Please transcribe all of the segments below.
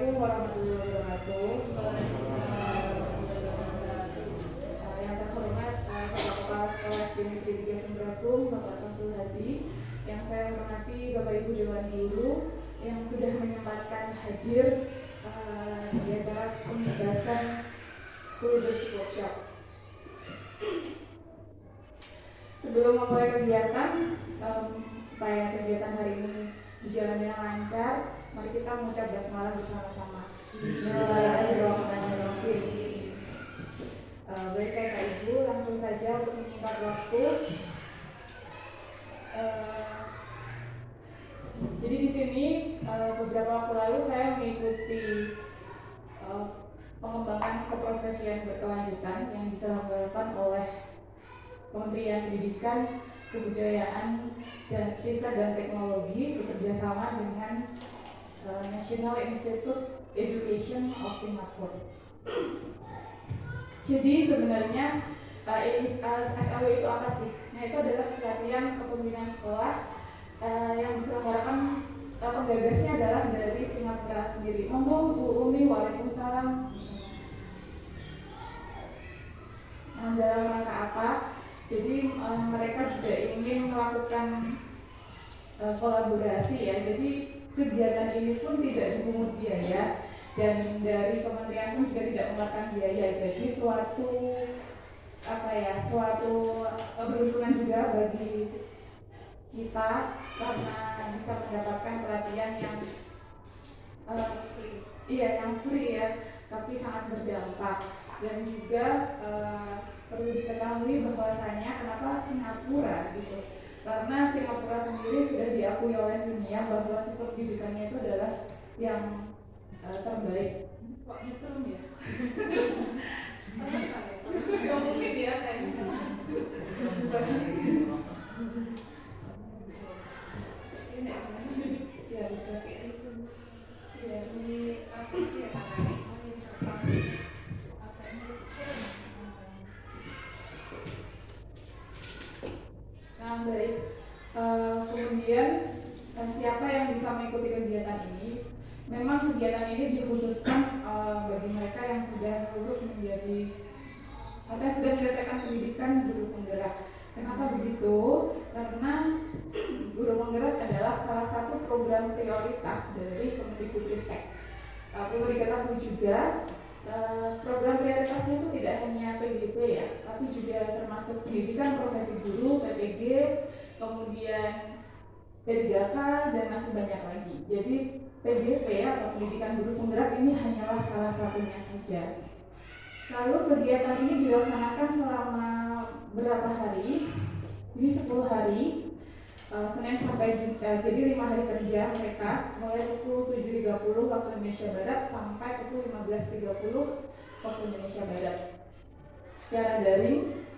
Assalamualaikum warahmatullahi wabarakatuh. Yang terhormat Bapak Kepala Sekolah SD Negeri 3 Sumberlakum, Bapak Samsul Hadi, yang saya hormati Bapak Ibu Dewan Guru yang sudah menyempatkan hadir di acara pembahasan School Leadership Workshop. Sebelum memulai kegiatan, supaya kegiatan hari ini berjalan dengan lancar, mari kita mengucap basmalah bersama-sama. Bismillahirrahmanirrahim. Baik Kakak Ibu, langsung saja untuk menyingkat waktu. Jadi di sini beberapa waktu lalu saya mengikuti pengembangan keprofesian berkelanjutan yang diselenggarakan oleh Kementerian Pendidikan, Kebudayaan, Riset dan Teknologi bekerjasama dengan National Institute Education of Singapore. Jadi sebenarnya SLW itu apa sih? Nah, itu adalah pelatihan kepemimpinan sekolah yang diselenggarakan, penggagasnya adalah dari Singapura sendiri. Monggo Bu Umi, waalaikumsalam. Dalam rangka apa? Jadi mereka juga ingin melakukan kolaborasi ya. Jadi kegiatan ini pun tidak dipungut biaya dan dari kementerian pun juga tidak mengeluarkan biaya. Jadi suatu keberuntungan juga bagi kita karena bisa mendapatkan pelatihan yang yang free ya, tapi sangat berdampak. Dan juga perlu diketahui bahwasanya kenapa Singapura gitu, karena Singapura sendiri sudah diakui oleh dunia bahwa sistem pendidikannya itu adalah yang terbaik. Kok nyetrum ya? Mungkin ya kayaknya. Ya betul. Ya ini afisi ya Kak. Nah, baik. Kemudian siapa yang bisa mengikuti kegiatan ini? Memang kegiatan ini dikhususkan bagi mereka yang sudah lulus menjadi atau yang sudah menyelesaikan pendidikan guru penggerak. Kenapa begitu? Karena guru penggerak adalah salah satu program prioritas dari Kemendikbudristek. Perlu diketahui juga program prioritasnya itu tidak hanya PGP ya, tapi juga termasuk pendidikan profesi guru, PPG, kemudian P3K dan masih banyak lagi. Jadi PGP atau pendidikan guru penggerak ini hanyalah salah satunya saja. Lalu kegiatan ini dilaksanakan selama berapa hari? Ini 10 hari. Senin sampai jadi 5 hari kerja mereka mulai pukul 7.30 waktu Indonesia Barat sampai pukul 15.30 waktu Indonesia Barat secara daring,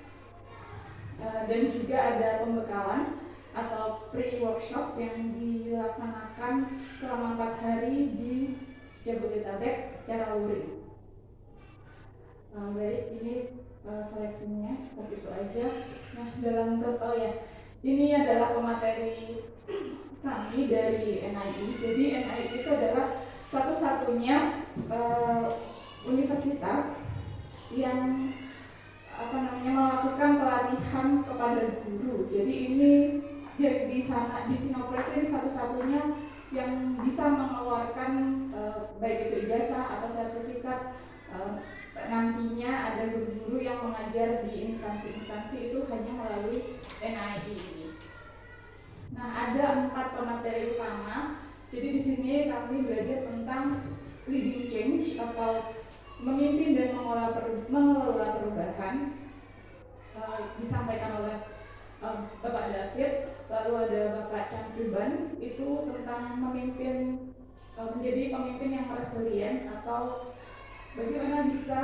dan juga ada pembekalan atau pre-workshop yang dilaksanakan selama 4 hari di Jabodetabek secara luring. Baik, ini seleksinya seperti itu aja. Nah, dalam ini adalah pemateri kami dari NII. Jadi NII itu adalah satu-satunya universitas yang melakukan pelatihan kepada guru. Jadi ini di Singapura ini satu-satunya yang bisa mengeluarkan baik itu ijazah atau sertifikat. Nantinya ada guru-guru yang mengajar di instansi-instansi itu hanya melalui NII ini. Nah, ada 4 pemateri utama. Jadi di sini kami belajar tentang leading change atau memimpin dan mengelola perubahan. Disampaikan oleh Bapak David. Lalu ada Bapak Cangkuban, itu tentang memimpin, menjadi pemimpin yang resilient atau bagaimana bisa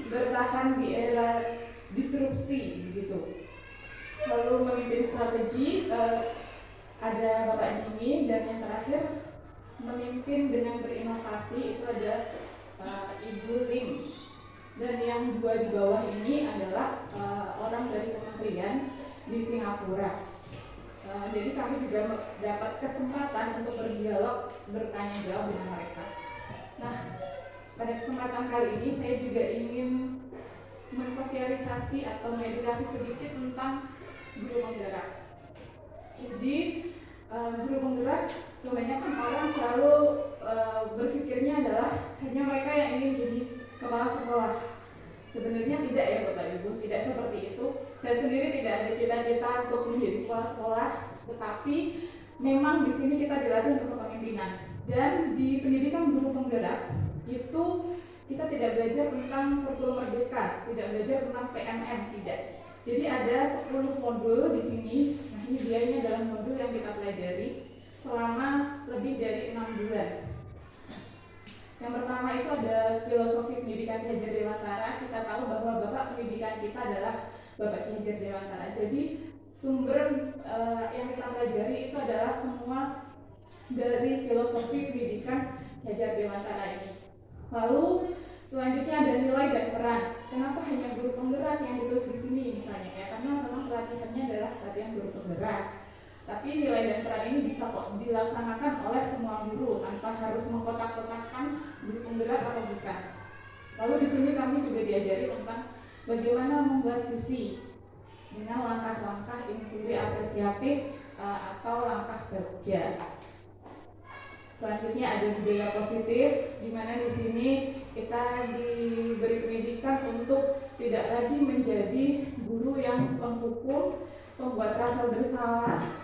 bertahan di era disrupsi begitu. Lalu memimpin strategi, ada Bapak Jimmy, dan yang terakhir memimpin dengan berinovasi itu ada Ibu Lim. Dan yang 2 di bawah ini adalah orang dari kementerian di Singapura. Jadi kami juga dapat kesempatan untuk berdialog, bertanya jawab dengan mereka. Nah, pada kesempatan kali ini saya juga ingin mensosialisasi atau mengedukasi sedikit tentang guru penggerak. Jadi guru penggerak kebanyakan orang selalu berpikirnya adalah hanya mereka yang ingin jadi kepala sekolah. Sebenarnya tidak ya Bapak Ibu, tidak seperti itu. Saya sendiri tidak ada cita-cita untuk menjadi kepala sekolah, tetapi memang di sini kita dilatih untuk kepemimpinan. Dan di pendidikan guru penggerak itu kita tidak belajar tentang kurikulum merdeka, tidak belajar tentang PMM, tidak. Jadi ada 10 modul di sini. Nah, ini biayanya dalam modul yang kita pelajari selama lebih dari 6 bulan. Yang pertama itu ada filosofi pendidikan Ki Hajar Dewantara. Kita tahu bahwa bapak pendidikan kita adalah Bapak Ki Hajar Dewantara. Jadi sumber yang kita pelajari itu adalah semua dari filosofi pendidikan Ki Hajar Dewantara ini. Lalu selanjutnya ada nilai dan peran. Kenapa hanya guru penggerak yang ditulis di sini misalnya ya? Karena memang pelatihannya adalah pelatihan guru penggerak. Tapi nilai dan peran ini bisa kok dilaksanakan oleh semua guru tanpa harus mengkotak-kotakkan guru penggerak atau bukan. Lalu di sini kami juga diajari tentang bagaimana membuat visi dengan langkah-langkah inquiry apresiatif atau langkah kerja. Selanjutnya ada budaya positif, di mana di sini kita diberi pendidikan untuk tidak lagi menjadi guru yang penghukum, pembuat rasa bersalah,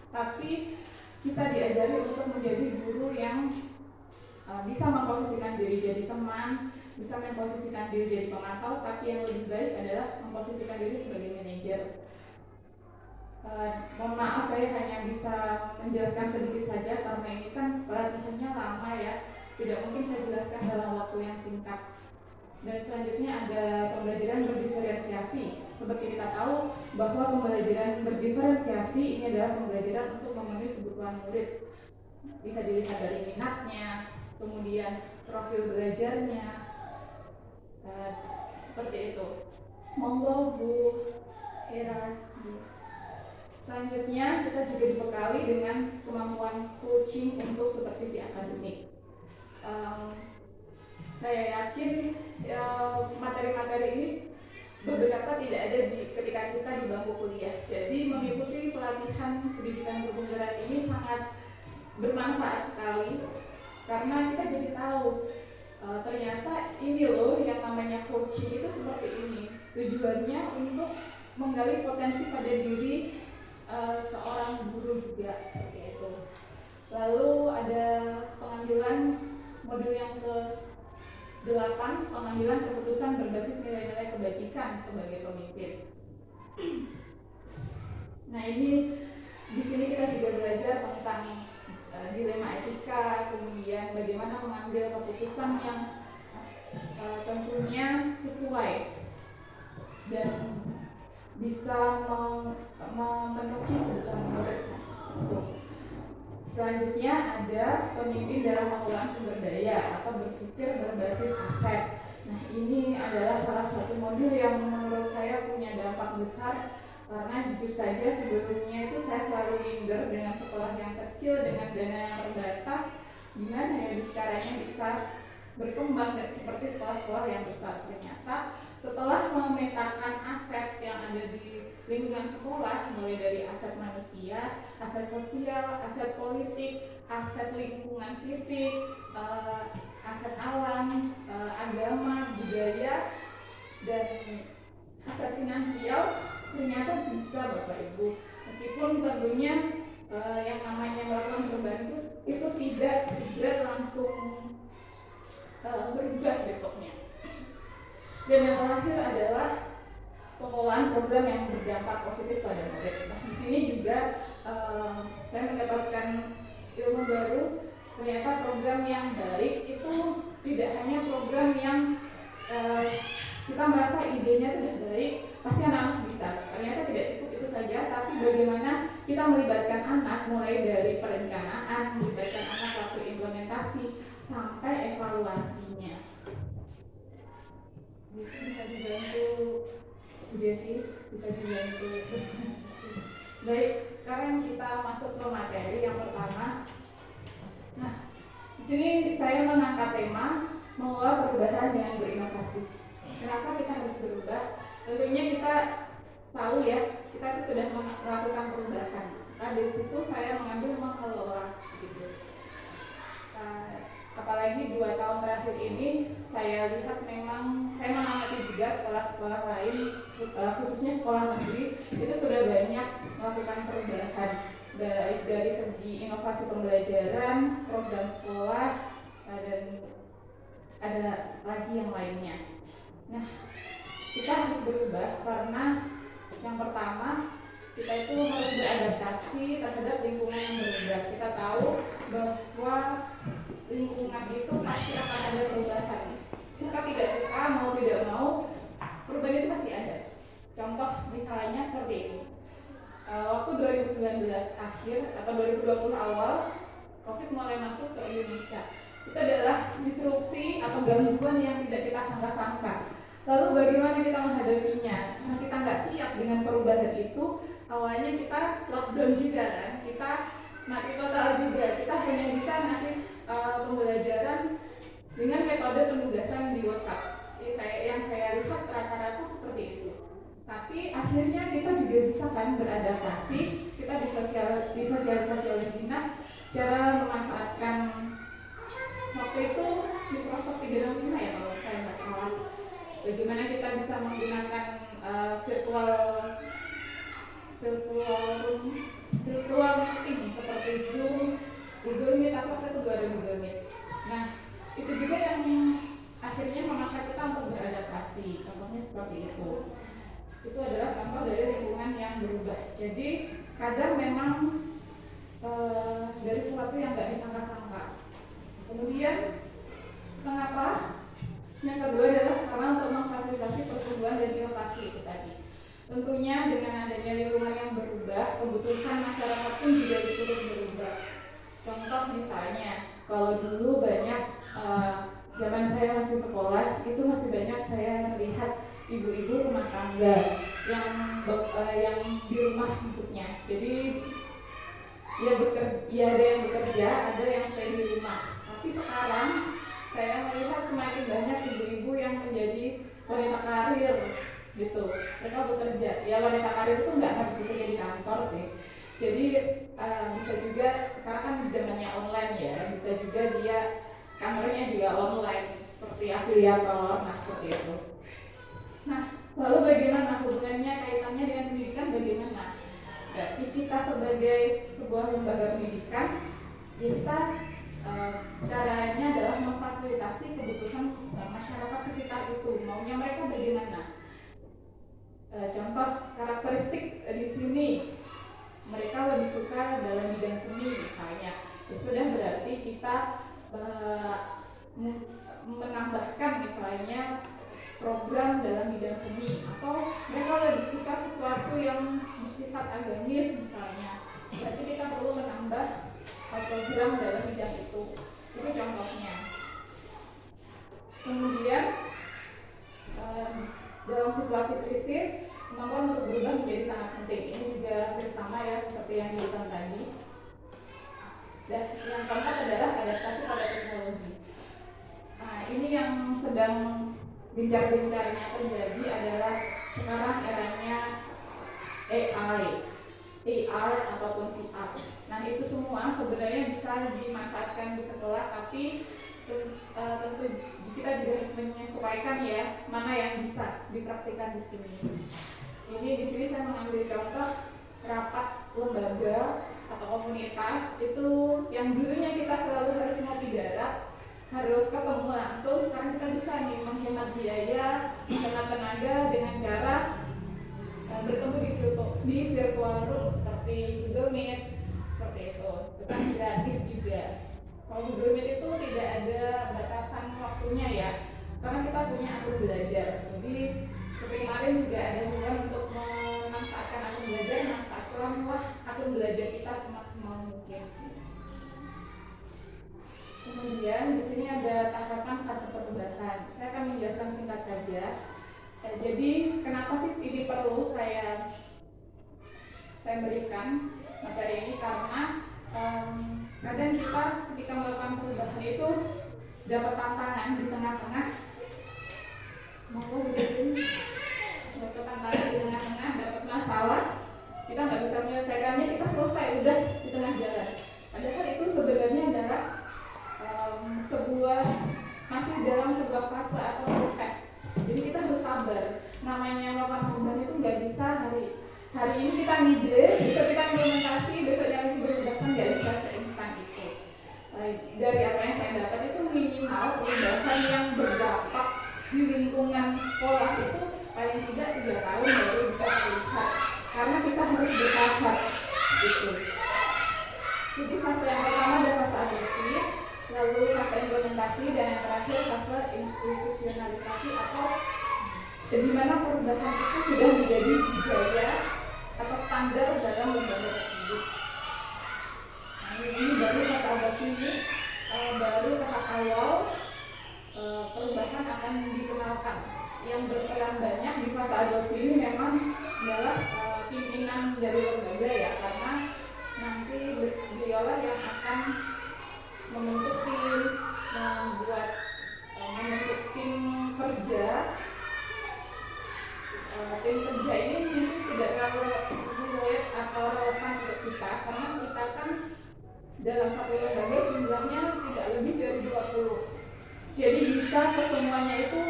tapi kita diajari untuk menjadi guru yang bisa memposisikan diri jadi teman, bisa memposisikan diri jadi pemantau, tapi yang lebih baik adalah memposisikan diri sebagai manajer. Mohon maaf saya hanya bisa menjelaskan sedikit saja karena ini kan pelatihannya lama ya, tidak mungkin saya jelaskan dalam waktu yang singkat. Dan selanjutnya ada pembelajaran berdiferensiasi. Seperti kita tahu bahwa pembelajaran berdiferensiasi ini adalah pembelajaran untuk memenuhi kebutuhan murid. Bisa dilihat dari minatnya, kemudian profil belajarnya, seperti itu. Monggo Bu Hera. Selanjutnya kita juga dibekali dengan kemampuan coaching untuk supervisi akademik. Saya yakin materi-materi ini beberapa tidak ada ketika kita di bangku kuliah. Jadi mengikuti pelatihan pendidikan guru penggerak ini sangat bermanfaat sekali karena kita jadi tahu ternyata ini loh yang namanya coaching itu seperti ini. Tujuannya untuk menggali potensi pada diri seorang guru juga seperti itu. Lalu ada pengambilan modul yang ke-8, pengambilan keputusan berbasis nilai-nilai kebajikan sebagai pemimpin. Nah, ini di sini kita juga belajar tentang dilema etika, kemudian bagaimana mengambil keputusan yang tentunya sesuai dan bisa memenuhi kebutuhan murid. Selanjutnya ada pemimpin dalam pengelolaan sumber daya atau berpikir berbasis aset. Nah, ini adalah salah satu modul yang menurut saya punya dampak besar karena jujur saja sebelumnya itu saya selalu minder dengan sekolah yang kecil dengan dana yang terbatas, gimana ya caranya bisa berkembang dan seperti sekolah-sekolah yang besar. Ternyata setelah memetakan aset yang ada di lingkungan sekolah, mulai dari aset manusia, aset sosial, aset politik, aset lingkungan fisik, aset alam, agama, budaya, dan aset finansial, ternyata bisa Bapak Ibu. Meskipun tentunya yang namanya melakukan perubahan itu tidak langsung berubah besoknya. Dan yang terakhir adalah pengelolaan program yang berdampak positif pada murid. Nah, di sini juga saya mendapatkan ilmu baru. Ternyata program yang baik itu tidak hanya program yang kita merasa idenya sudah baik, pasti anak-anak bisa. Ternyata tidak cukup itu saja, tapi bagaimana kita melibatkan anak mulai dari perencanaan, melibatkan anak waktu implementasi sampai evaluasinya. Bisa dibantu Bu Devi, bisa dibantu. Baik, sekarang kita masuk ke materi yang pertama. Nah, di sini saya mengangkat tema mengelola perubahan dengan berinovasi. Kenapa kita harus berubah? Tentunya kita tahu ya, kita itu sudah melakukan perubahan. Nah, dari situ saya mengambil mengelola gitu. Apalagi 2 tahun terakhir ini saya lihat memang saya mengamati juga sekolah-sekolah lain, khususnya sekolah negeri itu sudah banyak melakukan perubahan, baik dari segi inovasi pembelajaran, program sekolah, dan ada lagi yang lainnya. Nah, kita harus berubah karena yang pertama kita itu harus beradaptasi terhadap lingkungan yang berubah. Kita tahu bahwa lingkungan itu pasti akan ada perubahan. Suka tidak suka, mau tidak mau, perubahan itu pasti ada. Contoh misalnya seperti ini. Waktu 2019 akhir atau 2020 awal, COVID mulai masuk ke Indonesia. Itu adalah disrupsi atau gangguan yang tidak kita sangka-sangka. Lalu bagaimana kita menghadapinya? Karena kita nggak siap dengan perubahan itu, awalnya kita lockdown juga kan, kita mati total juga. Kita hanya bisa ngasih pembelajaran dengan metode penugasan di WhatsApp. Yang saya lihat rata-rata seperti itu. Tapi akhirnya kita juga bisa kan beradaptasi, kita disosialisasi oleh dinas cara memanfaatkan waktu itu Microsoft 365 ya kalau saya nggak salah. Bagaimana kita bisa menggunakan virtual meeting seperti Zoom, Google Meet, apa itu ada Google Meet. Nah, itu juga yang akhirnya memaksa kita untuk beradaptasi. Contohnya seperti itu. Itu adalah contoh dari lingkungan yang berubah. Jadi kadang memang dari sesuatu yang nggak disangka-sangka. Kemudian mengapa? Yang kedua adalah karena untuk memfasilitasi pertumbuhan dan inovasi itu tadi. Tentunya dengan adanya lingkungan yang berubah, kebutuhan masyarakat pun juga turut berubah. Contoh misalnya, kalau dulu banyak zaman saya masih sekolah, itu masih banyak saya melihat ibu-ibu rumah tangga yang di rumah maksudnya. Jadi ya ada yang bekerja, ada yang stay di rumah. Tapi sekarang saya melihat semakin banyak ibu-ibu yang menjadi wanita karir gitu. Mereka bekerja. Ya wanita karir itu nggak harus bekerja di kantor sih. Jadi bisa juga karena kan zamannya online ya, bisa juga dia kantornya juga online seperti afiliator, nah seperti itu. Nah, lalu bagaimana hubungannya kaitannya dengan pendidikan bagaimana? Jadi kita sebagai sebuah lembaga pendidikan, ya kita caranya adalah memfasilitasi kebutuhan masyarakat sekitar itu. Maunya mereka bagaimana? Contoh karakteristik di sini, mereka lebih suka dalam bidang seni misalnya. Ya sudah berarti kita menambahkan misalnya program dalam bidang seni, atau mereka lebih suka sesuatu yang bersifat agamis misalnya, berarti kita perlu menambah program dalam bidang itu contohnya. Kemudian dalam situasi krisis, kemampuan untuk berubah menjadi sangat penting. Ini juga bersama ya seperti yang diulang tadi. Dan yang keempat adalah adaptasi pada teknologi. Nah, ini yang sedang gencar-gencarnya terjadi adalah sekarang eranya AI, AR ataupun VR. Nah, itu semua sebenarnya bisa dimanfaatkan di sekolah, tapi tentu kita juga harus menyesuaikan ya mana yang bisa dipraktikkan di sini. Ini di sini saya mengambil contoh rapat lembaga atau komunitas itu yang dulunya kita selalu harus ngopi darat, harus ketemu langsung. Sekarang kita bisa nih menghemat biaya, menghemat tenaga dengan cara bertemu di virtual room seperti Google Meet, seperti itu. Itu kan gratis juga. Kalau Google Meet itu tidak ada batasan waktunya ya, karena kita punya akun belajar. Jadi seperti kemarin juga ada hubungan untuk memanfaatkan akun belajar, manfaatkanlah akun belajar kita semaksimal mungkin. Kemudian di sini ada tahapan fase perubahan. Saya akan menjelaskan singkat saja. Jadi kenapa sih ini perlu saya berikan materi ini, karena Kadang kita ketika melakukan perubahan itu dapat tantangan di tengah-tengah, dapat tantangan di tengah-tengah, dapat masalah, kita nggak bisa menyelesaikannya, kita selesai udah di tengah jalan. Padahal itu sebenarnya adalah masih dalam sebuah fase atau proses. Jadi kita harus sabar. Namanya melakukan perubahan itu nggak bisa hari ini kita ngide, besok kita implementasi, besoknya lagi berubahkan, nggak bisa seinstan itu. Dari apa yang saya dapat itu minimal perubahan yang berdampak di lingkungan sekolah itu paling tidak 3 tahun baru bisa terlihat. Karena kita harus bertahap gitu. Jadi fase yang pertama adalah fase adopsi, lalu fase implementasi, dan yang terakhir fase institusionalisasi atau di mana perubahan itu sudah menjadi budaya atau standar dalam lembaga tersebut. Nah, ini baru fase adopsi ini baru tahap awal perubahan akan dikenalkan. Yang berperan banyak di fase adopsi ini memang adalah pimpinan dari lembaga ya, karena nanti beliaulah yang akan membentuk tim kerja. Tim kerja ini mungkin tidak terlalu relate atau relevan untuk kita, karena misalkan dalam satu lembaga jumlahnya tidak lebih dari 20. Jadi bisa kesemuanya itu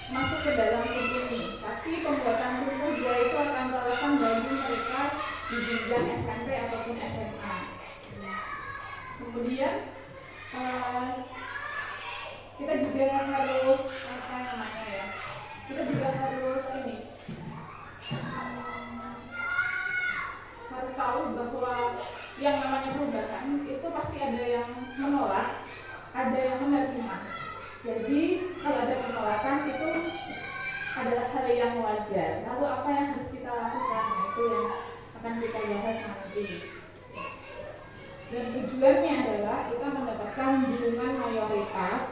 masuk ke dalam tim ini. Tapi pembuatan tim kerja itu akan relevan bagi mereka di jenjang SMP ataupun SMA. Kemudian kita juga harus harus tahu bahwa yang namanya perubahan itu pasti ada yang menolak, ada yang menerima. Jadi kalau ada penolakan itu adalah hal yang wajar. Lalu apa yang harus kita lakukan? Itu yang akan kita bahas nanti. Dan tujuannya adalah kita mendapatkan dukungan mayoritas,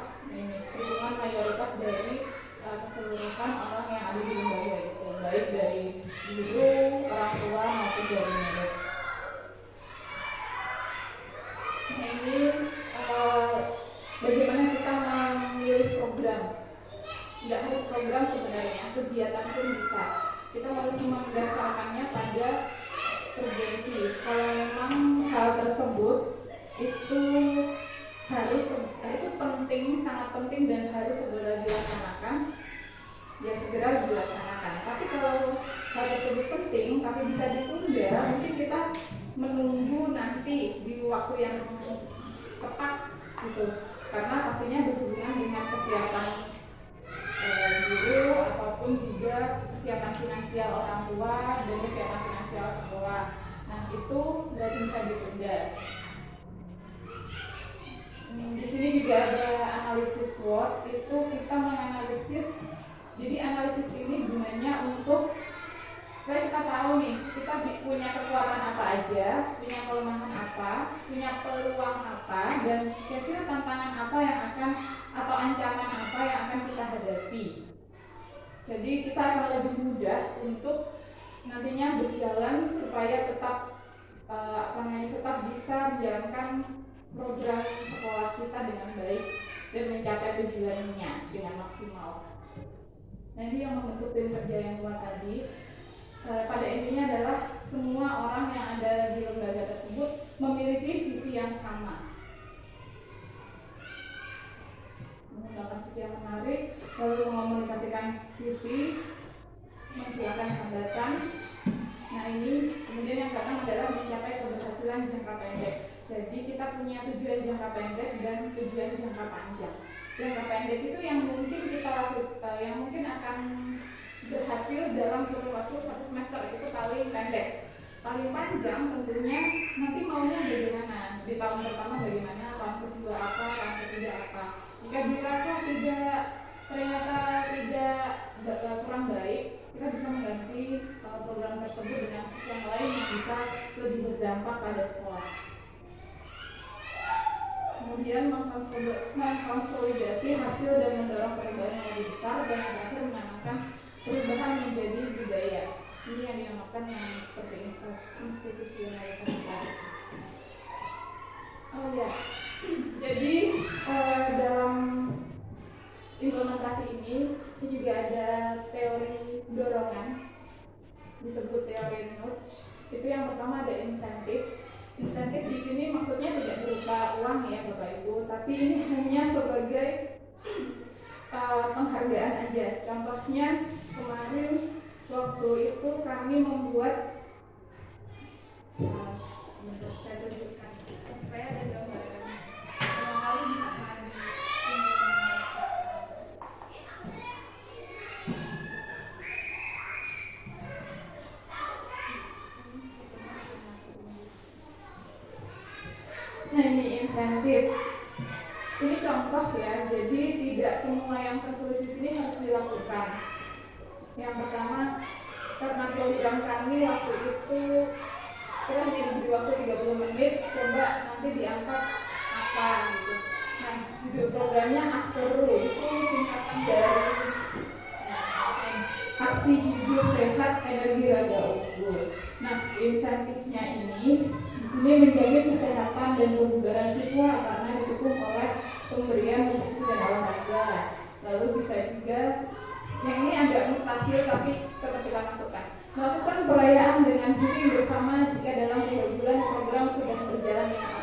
dukungan mayoritas dari keseluruhan orang yang ada di lembaga itu, baik dari guru, orang tua maupun dari murid. Nah, ini bagaimana kita memilih program. Tidak harus program sebenarnya, kegiatan pun bisa. Kita harus mendasarkannya pada urgensi. Kalau memang hal tersebut itu penting, sangat penting dan harus segera dilaksanakan, ya segera dilaksanakan. Tapi kalau hal tersebut penting tapi bisa ditunda, mungkin kita menunggu nanti di waktu yang tepat gitu. Karena pastinya berhubungan dengan kesiapan guru ataupun juga kesiapan finansial orang tua dan kesiapan finansial sekolah. Nah, itu berarti bisa ditunda. Di sini juga ada analisis SWOT, itu kita menganalisis. Jadi analisis ini gunanya untuk supaya kita tahu nih, kita punya kekuatan apa aja, punya kelemahan apa, punya peluang apa, dan kira-kira tantangan apa yang akan atau ancaman apa yang akan kita hadapi. Jadi kita akan lebih mudah untuk nantinya berjalan supaya tetap bisa menjalankan program sekolah kita dengan baik dan mencapai tujuannya dengan maksimal. Nah, ini yang membentuk tim kerja yang kuat tadi. Pada intinya adalah semua orang yang ada di lembaga tersebut memiliki visi yang sama, mengembangkan visi yang menarik, lalu mengomunikasikan visi, menghilangkan hambatan. Nah, ini kemudian yang keenam adalah mencapai keberhasilan jangka pendek. Jadi kita punya tujuan jangka pendek dan tujuan jangka panjang. Jangka pendek itu yang mungkin kita lakukan, yang mungkin akan berhasil dalam kurun waktu 1 semester, itu paling pendek. Paling panjang tentunya nanti maunya bagaimana, di tahun pertama bagaimana, tahun kedua apa, tahun ketiga apa. Jika dirasa ternyata tidak kurang baik, kita bisa mengganti program tersebut dengan yang lain yang bisa lebih berdampak pada sekolah. Kemudian mengkonsolidasi hasil dan mendorong perubahan yang lebih besar, dan yang terakhir menanamkan perubahan menjadi budaya. Ini yang dinamakan yang seperti institusionalisasi. Oh ya, jadi dalam implementasi ini juga ada teori dorongan, disebut teori nudge. Itu yang pertama ada insentif. Insentif di sini maksudnya tidak berupa uang ya Bapak Ibu, tapi ini hanya sebagai penghargaan aja. Contohnya kemarin waktu itu kami membuat saya tunjukkan supaya ada gambaran. Barangkali bisa nah ini insentif. Ini contoh ya, jadi tidak semua yang tertulis di sini harus dilakukan. Yang pertama, karena program kami waktu itu kita hanya diberi waktu 30 menit, coba nanti diangkat apa gitu. Nah, judul programnya Akseru, itu singkatan dari Aksi Hidup Sehat Energi Raga Unggul. Nah, insentifnya ini di sini menjaga kesehatan dan kebugaran siswa karena didukung oleh pemberian nutrisi dan olahraga. Lalu bisa juga, yang ini agak mustahil tapi tetap kita masukkan. Melakukan perayaan dengan healing bersama jika dalam 3 bulan program sudah berjalan dengan